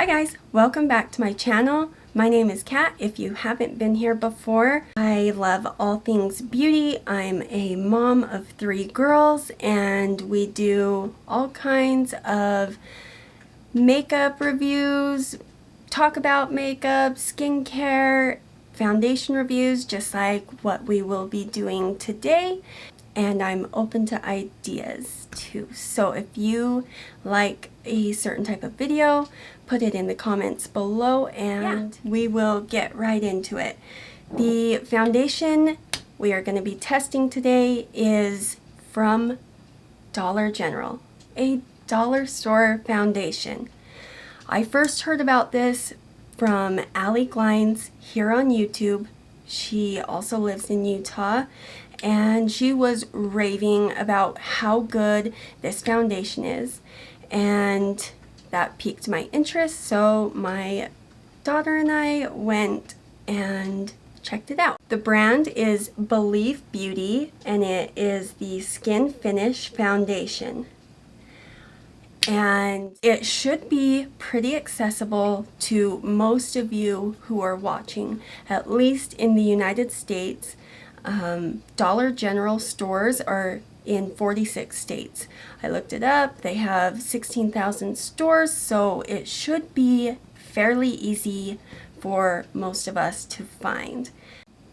Hi guys, welcome back to my channel. My name is Kat. If you haven't been here before, I love all things beauty. I'm a mom of 3 girls and we do all kinds of makeup reviews, talk about makeup, skincare, foundation reviews, just like what we will be doing today. And I'm open to ideas too. So if you like a certain type of video, put it in the comments below and we will get right into it. The foundation we are going to be testing today is from Dollar General, a dollar store foundation. I first heard about this from Allie Glines here on YouTube. She also lives in Utah. And she was raving about how good this foundation is, and that piqued my interest, so my daughter and I went and checked it out. The brand is Believe Beauty and it is the Skin Finish Foundation, and it should be pretty accessible to most of you who are watching, at least in the United States. Dollar General stores are in 46 states. I looked it up. They have 16,000 stores, so it should be fairly easy for most of us to find.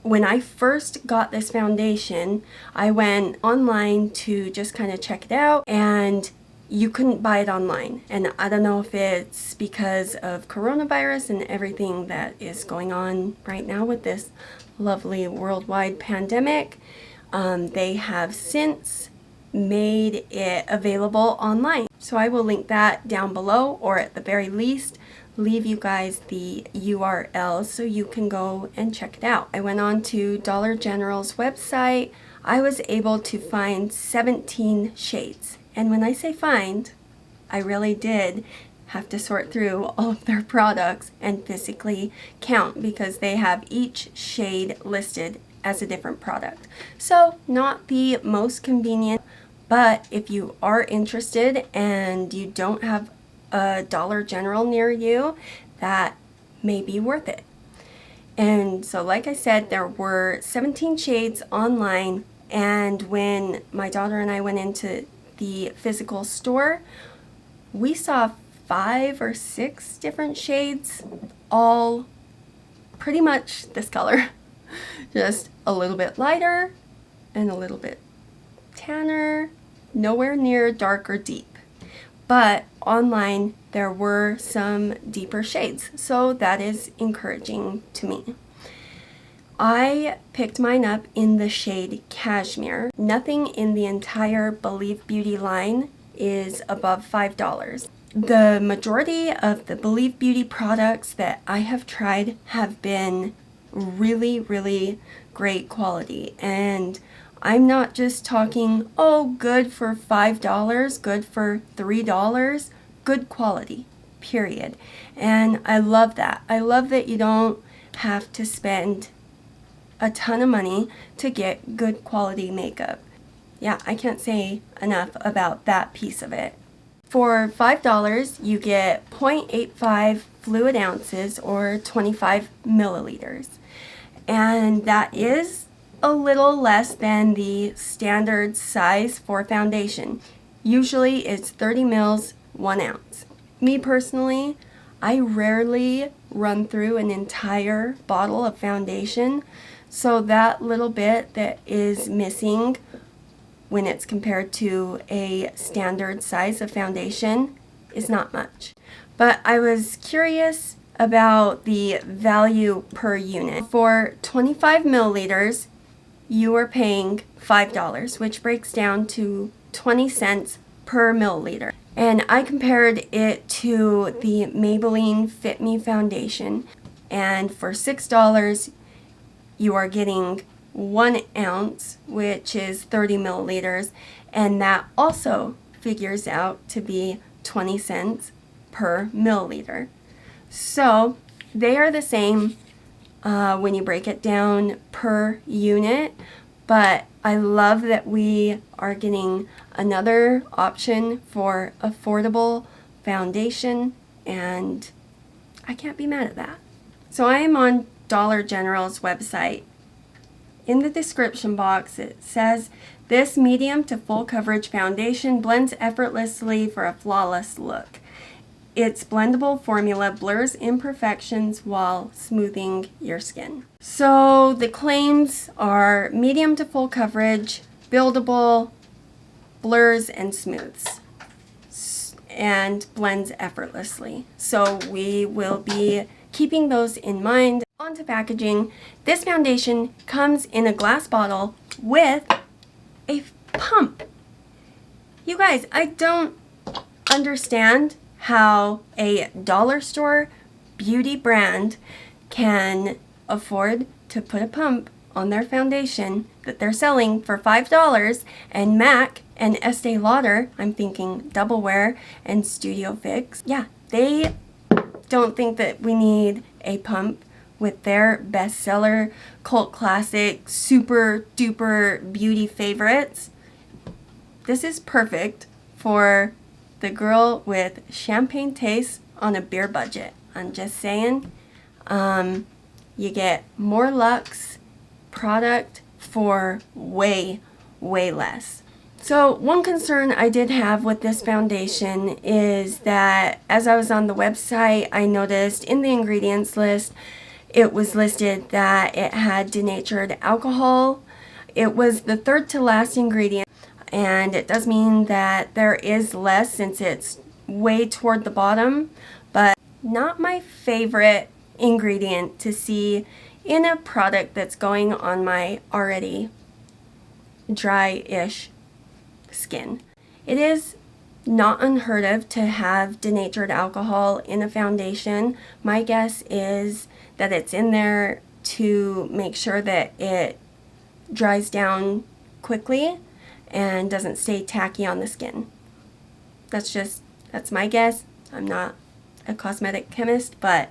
When I first got this foundation, I went online to just kind of check it out, and you couldn't buy it online. And I don't know if it's because of coronavirus and everything that is going on right now with this lovely worldwide pandemic. They have since made it available online. So I will link that down below, or at the very least, leave you guys the URL so you can go and check it out. I went on to Dollar General's website. I was able to find 17 shades. And when I say find, I really did have to sort through all of their products and physically count, because they have each shade listed as a different product. So not the most convenient, but if you are interested and you don't have a Dollar General near you, that may be worth it. And so like I said, there were 17 shades online, and when my daughter and I went into the physical store, we saw 5 or 6 different shades, all pretty much this color. Just a little bit lighter and a little bit tanner, nowhere near dark or deep. But online there were some deeper shades, so that is encouraging to me. I picked mine up in the shade Cashmere. Nothing in the entire Believe Beauty line is above $5. The majority of the Believe Beauty products that I have tried have been really great quality. And I'm not just talking, oh, good for $5, good for $3, good quality, period. And I love that. I love that you don't have to spend a ton of money to get good quality makeup. Yeah, I can't say enough about that piece of it. For $5, you get 0.85 fluid ounces or 25 milliliters. And that is a little less than the standard size for foundation. Usually it's 30 mils, 1 ounce. Me personally, I rarely run through an entire bottle of foundation, so that little bit that is missing when it's compared to a standard size of foundation is not much. But I was curious about the value per unit. For 25 milliliters, you are paying $5, which breaks down to 20 cents per milliliter. And I compared it to the Maybelline Fit Me foundation, and for $6, you are getting 1 ounce, which is 30 milliliters, and that also figures out to be 20 cents per milliliter. So they are the same when you break it down per unit, but I love that we are getting another option for affordable foundation, and I can't be mad at that. So I am on Dollar General's website. In the description box it says, this medium to full coverage foundation blends effortlessly for a flawless look. Its blendable formula blurs imperfections while smoothing your skin. So the claims are medium to full coverage, buildable, blurs and smooths, and blends effortlessly. So we will be keeping those in mind. On to packaging. This foundation comes in a glass bottle with a pump. You guys, I don't understand how a dollar store beauty brand can afford to put a pump on their foundation that they're selling for $5, and MAC and Estee Lauder, I'm thinking Double Wear and Studio Fix, yeah, they don't think that we need a pump with their bestseller, cult classic, super duper beauty favorites. This is perfect for the girl with champagne taste on a beer budget. I'm just saying. You get more luxe product for way, way less. So one concern I did have with this foundation is that as I was on the website, I noticed in the ingredients list, it was listed that it had denatured alcohol. It was the third to last ingredient, and it does mean that there is less since it's way toward the bottom, but not my favorite ingredient to see in a product that's going on my already dry-ish skin. It is not unheard of to have denatured alcohol in a foundation. My guess is that it's in there to make sure that it dries down quickly and doesn't stay tacky on the skin. That's my guess. I'm not a cosmetic chemist, but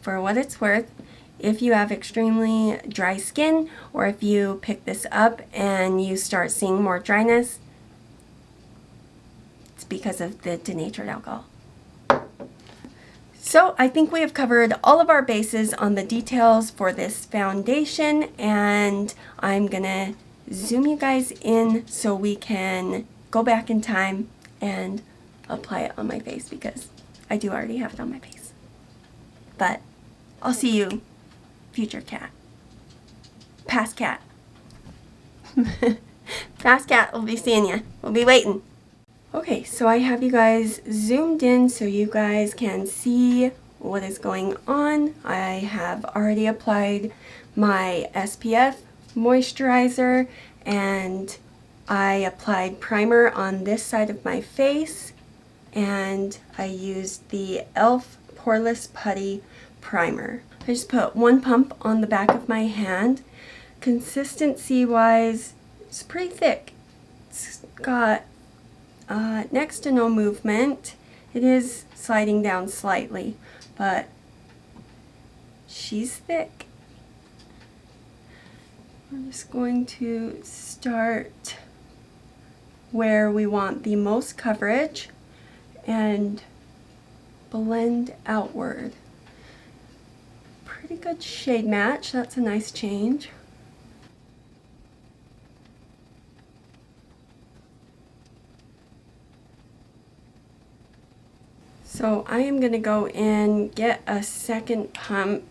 for what it's worth, if you have extremely dry skin, or if you pick this up and you start seeing more dryness, it's because of the denatured alcohol. So I think we have covered all of our bases on the details for this foundation, and I'm gonna zoom you guys in so we can go back in time and apply it on my face, because I do already have it on my face. But I'll see you, future cat. Past cat. Past cat will be seeing you. We'll be waiting. Okay, so I have you guys zoomed in so you guys can see what is going on. I have already applied my SPF moisturizer, and I applied primer on this side of my face, and I used the e.l.f. Poreless Putty Primer. I just put one pump on the back of my hand. Consistency wise, it's pretty thick. It's got next to no movement. It is sliding down slightly, but she's thick. I'm just going to start where we want the most coverage and blend outward. Pretty good shade match. That's a nice change. So I am going to go in, get a second pump.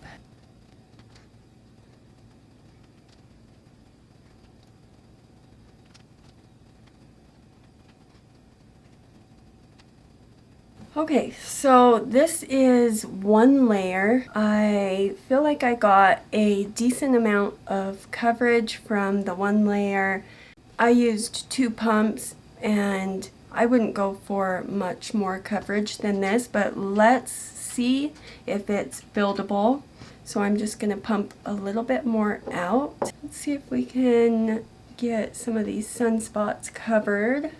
Okay, so this is one layer. I feel like I got a decent amount of coverage from the one layer. I used 2 pumps, and I wouldn't go for much more coverage than this, but let's see if it's buildable. So I'm just going to pump a little bit more out. Let's see if we can get some of these sunspots covered.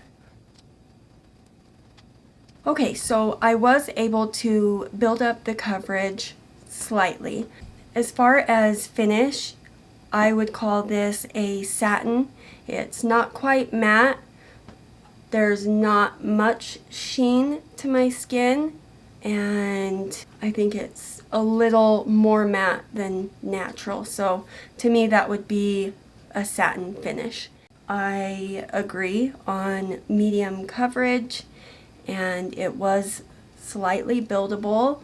Okay, so I was able to build up the coverage slightly. As far as finish, I would call this a satin. It's not quite matte. There's not much sheen to my skin, and I think it's a little more matte than natural. So to me that would be a satin finish. I agree on medium coverage, and it was slightly buildable.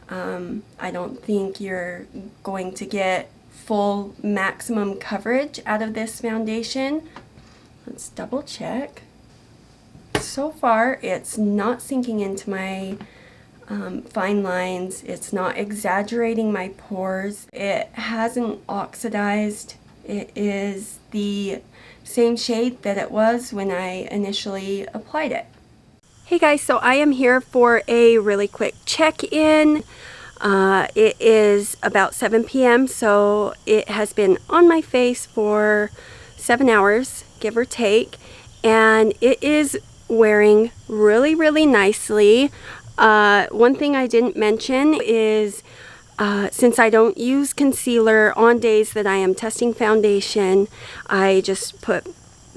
I don't think you're going to get full maximum coverage out of this foundation. Let's double check. So far it's not sinking into my fine lines. It's not exaggerating my pores. It hasn't oxidized. It is the same shade that it was when I initially applied it. Hey guys, so I am here for a really quick check-in. It is about 7 p.m. so it has been on my face for 7 hours, give or take, and it is wearing really, really nicely. One thing I didn't mention is since I don't use concealer on days that I am testing foundation, I just put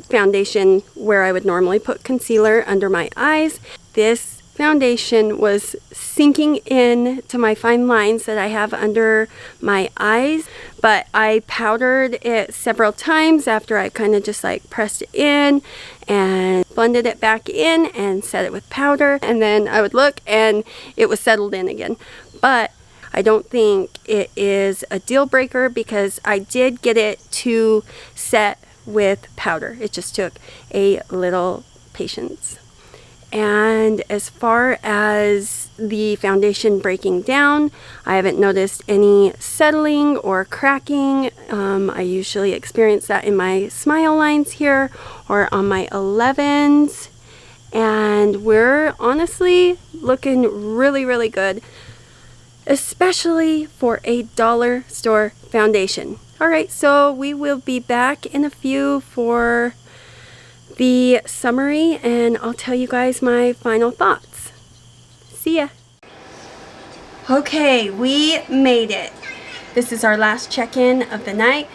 foundation where I would normally put concealer, under my eyes. This foundation was sinking in to my fine lines that I have under my eyes, but I powdered it several times after I kind of just like pressed it in and blended it back in and set it with powder, and then I would look and it was settled in again. But I don't think it is a deal breaker because I did get it to set with powder. It just took a little patience. And as far as the foundation breaking down, I haven't noticed any settling or cracking. I usually experience that in my smile lines here or on my 11s. And we're honestly looking really, really good, especially for a dollar store foundation. Alright, so we will be back in a few for the summary, and I'll tell you guys my final thoughts. See ya! Okay, we made it. This is our last check-in of the night.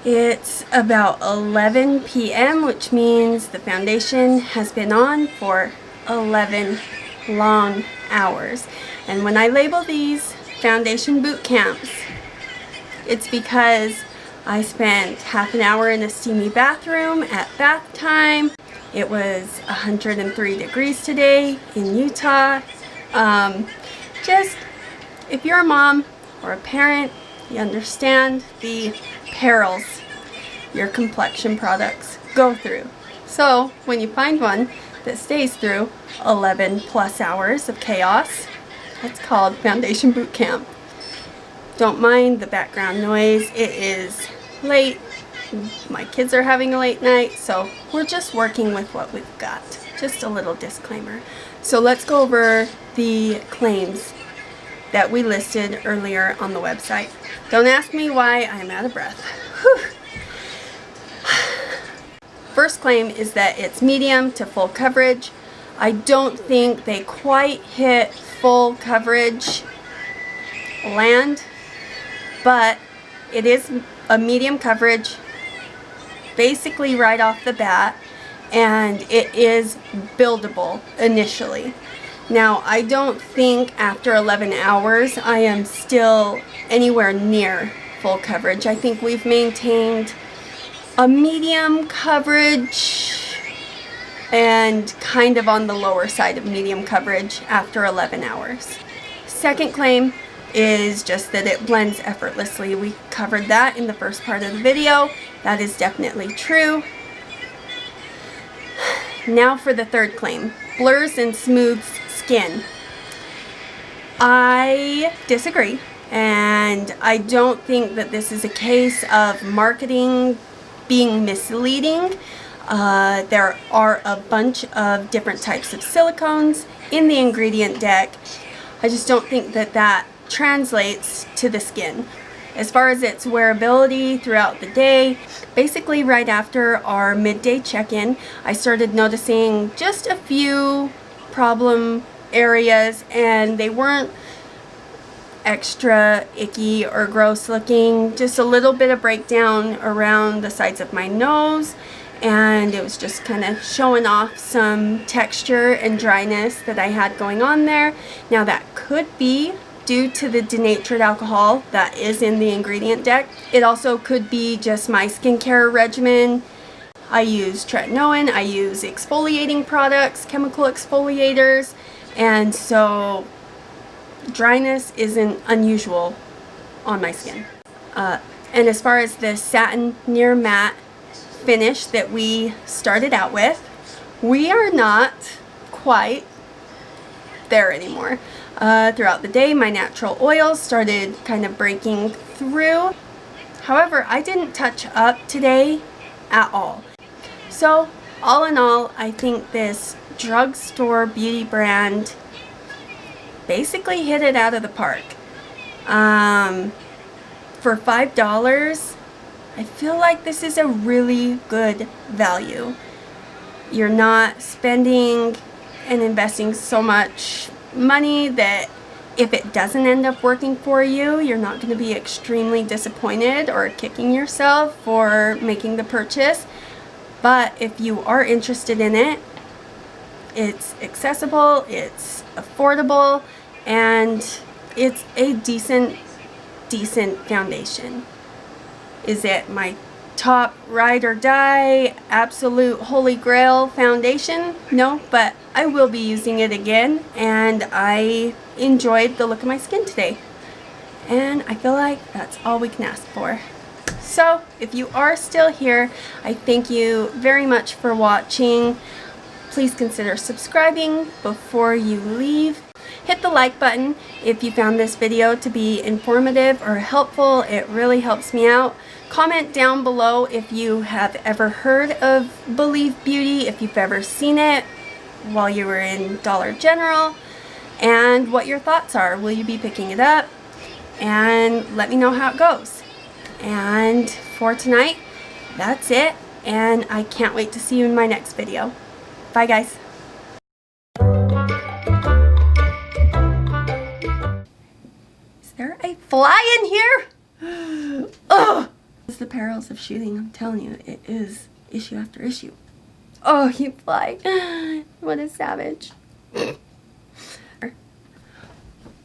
It's about 11 p.m., which means the foundation has been on for 11 long hours. And when I label these foundation boot camps, it's because I spent half an hour in a steamy bathroom at bath time. It was 103 degrees today in Utah. Just, if you're a mom or a parent, you understand the perils your complexion products go through. So when you find one that stays through 11 plus hours of chaos, that's called foundation boot camp. Don't mind the background noise. It is late. My kids are having a late night, so we're just working with what we've got. Just a little disclaimer. So let's go over the claims that we listed earlier on the website. Don't ask me why I'm out of breath. Whew. First claim is that it's medium to full coverage. I don't think they quite hit full coverage land, but it is a medium coverage basically right off the bat, and it is buildable initially. Now, I don't think after 11 hours I am still anywhere near full coverage. I think we've maintained a medium coverage and kind of on the lower side of medium coverage after 11 hours. Second claim is just that it blends effortlessly. We covered that in the first part of the video. That is definitely true. Now for the third claim, blurs and smooths skin. I disagree, and I don't think that this is a case of marketing being misleading. There are a bunch of different types of silicones in the ingredient deck. I just don't think that that translates to the skin. As far as its wearability throughout the day, basically right after our midday check-in, I started noticing just a few problem areas, and they weren't extra icky or gross looking, just a little bit of breakdown around the sides of my nose and it was just kind of showing off some texture and dryness that I had going on there. Now that could be due to the denatured alcohol that is in the ingredient deck. It also could be just my skincare regimen. I use tretinoin, I use exfoliating products, chemical exfoliators, and so dryness isn't unusual on my skin. And as far as the satin near matte finish that we started out with, we are not quite there anymore. Throughout the day, my natural oils started kind of breaking through. However, I didn't touch up today at all. So, all in all, I think this drugstore beauty brand basically hit it out of the park. For $5, I feel like this is a really good value. You're not spending and investing so much money that if it doesn't end up working for you, you're not going to be extremely disappointed or kicking yourself for making the purchase. But if you are interested in it, it's accessible, it's affordable, and it's a decent foundation. Is it my top ride or die absolute holy grail foundation? No, but I will be using it again, and I enjoyed the look of my skin today, and I feel like that's all we can ask for. So if you are still here, I thank you very much for watching. Please consider subscribing before you leave. Hit the like button if you found this video to be informative or helpful. It really helps me out. Comment down below if you have ever heard of Believe Beauty, if you've ever seen it while you were in Dollar General, and what your thoughts are. Will you be picking it up? And let me know how it goes. And for tonight, that's it, and I can't wait to see you in my next video. Bye, guys. Is there a fly in here? Ugh! It's the perils of shooting, I'm telling you. It is issue after issue. Oh, you fly. What a savage.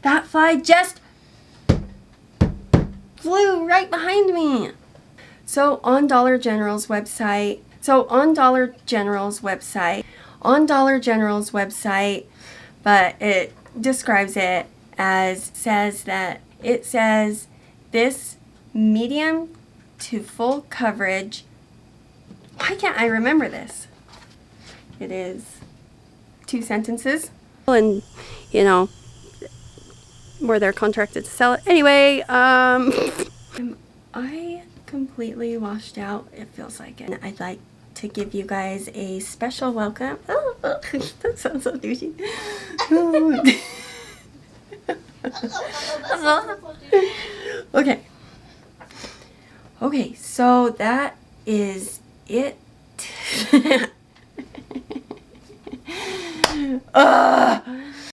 That fly just flew right behind me. So on Dollar General's website, but it describes it as, it says this medium to full coverage. Why can't I remember this? It is 2 sentences. And, you know, where they're contracted to sell it. Anyway, am I completely washed out? It feels like it. I'd like to give you guys a special welcome. Oh, that sounds so douchey. Okay, so that is it.